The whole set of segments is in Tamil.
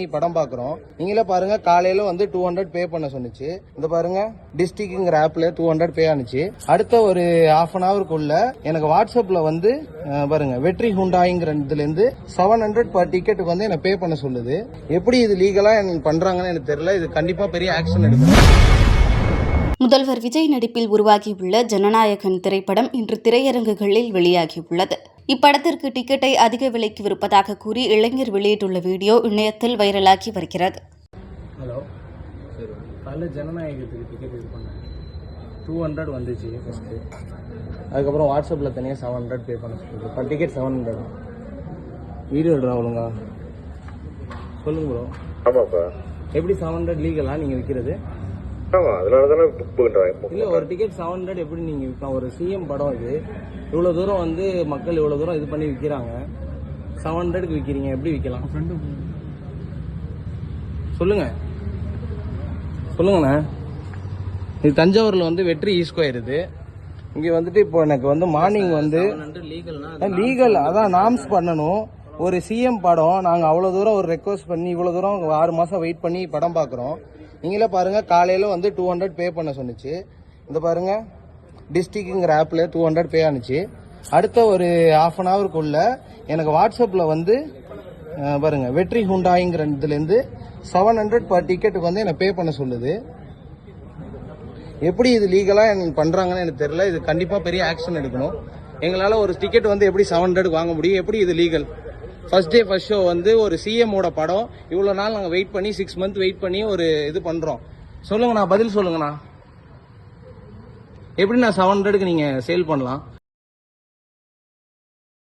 படம் பாக்குறோம். நீங்களே பாருங்க, காலையில வந்து 200 பே பண்ண சொன்னிச்சு. இந்த பாருங்க, டிஸ்ட்ரிக்ட்ங்கிற ஆப்ல 200 பே ஆனிச்சு. அடுத்த ஒரு half an hourக்குள்ள எனக்கு வாட்ஸ்அப்ல வந்து பாருங்க, வெற்றி ஹுண்டாய்ங்கிற இதுல இருந்து 700 பர் டிக்கெட்டுக்கு வந்து என்ன பே பண்ண சொல்லுது. எப்படி இது லீகலா பண்றாங்கன்னு எனக்கு தெரியல. இது கண்டிப்பா பெரிய ஆக்ஷன் எடுக்கணும். முதல்வர் விஜய் நடிப்பில் உருவாகியுள்ள ஜனநாயகன் திரைப்படம் இன்று திரையரங்குகளில் வெளியாகியுள்ளது. இப்படத்திற்கு டிக்கெட்டை அதிக விலைக்கு விற்பதாக கூறி இளைஞர் வெளியிட்டுள்ள வீடியோ இணையத்தில் வைரலாகி வருகிறது. ஹலோ, காலைல ஜனநாயகத்துக்கு டிக்கெட் இது பண்ணேன். 200 வந்துச்சு ஃபர்ஸ்ட்டு. அதுக்கப்புறம் வாட்ஸ்அப்பில் தனியாக 700 பே பண்ண சொல்லுது. Per ticket 700. வீடியோ எடுறா ஒழுங்கா சொல்லுங்க ப்ரோ. ஆமாப்பா. எப்படி 700 லீகலா நீங்கள் விற்கிறது? ஆமா, அதனால தானே புக் பண்ணுறேன். இல்லை, ஒரு டிக்கெட் 700 எப்படி நீங்கள் விற்கலாம்? ஒரு சிஎம் படம் இது. இவ்வளோ தூரம் வந்து மக்கள் இவ்வளோ தூரம் இது பண்ணி விற்கிறாங்க. 700க்கு விற்கிறீங்க, எப்படி விற்கலாம்? சொல்லுங்கண்ணா. இது தஞ்சாவூரில் வந்து வெற்றி ஈஸ்கொயர் இது. இங்கே வந்துட்டு இப்போ எனக்கு வந்து மார்னிங் வந்து லீகல், அதான் நாம்ஸ் பண்ணணும். ஒரு சிஎம் படம், நாங்கள் அவ்வளோ தூரம் ஒரு ரெக்வஸ்ட் பண்ணி இவ்வளோ தூரம் 6 மாதம் வெயிட் பண்ணி படம் பார்க்குறோம். நீங்களே பாருங்க, காலையில வந்து 200 பே பண்ண சொன்னிச்சு. இந்த பாருங்க, டிஸ்ட்ரிக்ட்ங்கிற ஆப்ல 200 பே ஆனிச்சு. அடுத்த ஒரு half an hourக்குள்ள எனக்கு வாட்ஸ்அப்ல வந்து பாருங்க, வெற்றி ஹுண்டாய்ங்கிற இதுல இருந்து 700 பர் டிக்கெட்டுக்கு வந்து என்ன பே பண்ண சொல்லுது. எப்படி இது லீகலா பண்றாங்கன்னு எனக்கு தெரியல. இது கண்டிப்பா பெரிய ஆக்ஷன் எடுக்கணும். எங்களால ஒரு டிக்கெட் வந்து எப்படி 700க்கு வாங்க முடியும்? எப்படி இது legal? First day first show வந்து ஒரு சிஎம்மோட படம். இவ்வளோ நாள் நாங்கள் வெயிட் பண்ணி 6 மந்த் வெயிட் பண்ணி ஒரு இது பண்ணுறோம். சொல்லுங்கண்ணா, பதில் சொல்லுங்கண்ணா. எப்படி நான் 700க்கு நீங்கள் சேல் பண்ணலாம்?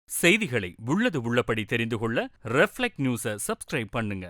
செய்திகளை உள்ளது உள்ளபடி தெரிந்து கொள்ள ரெஃப்ளெக்ட் நியூஸை சப்ஸ்கிரைப் பண்ணுங்க.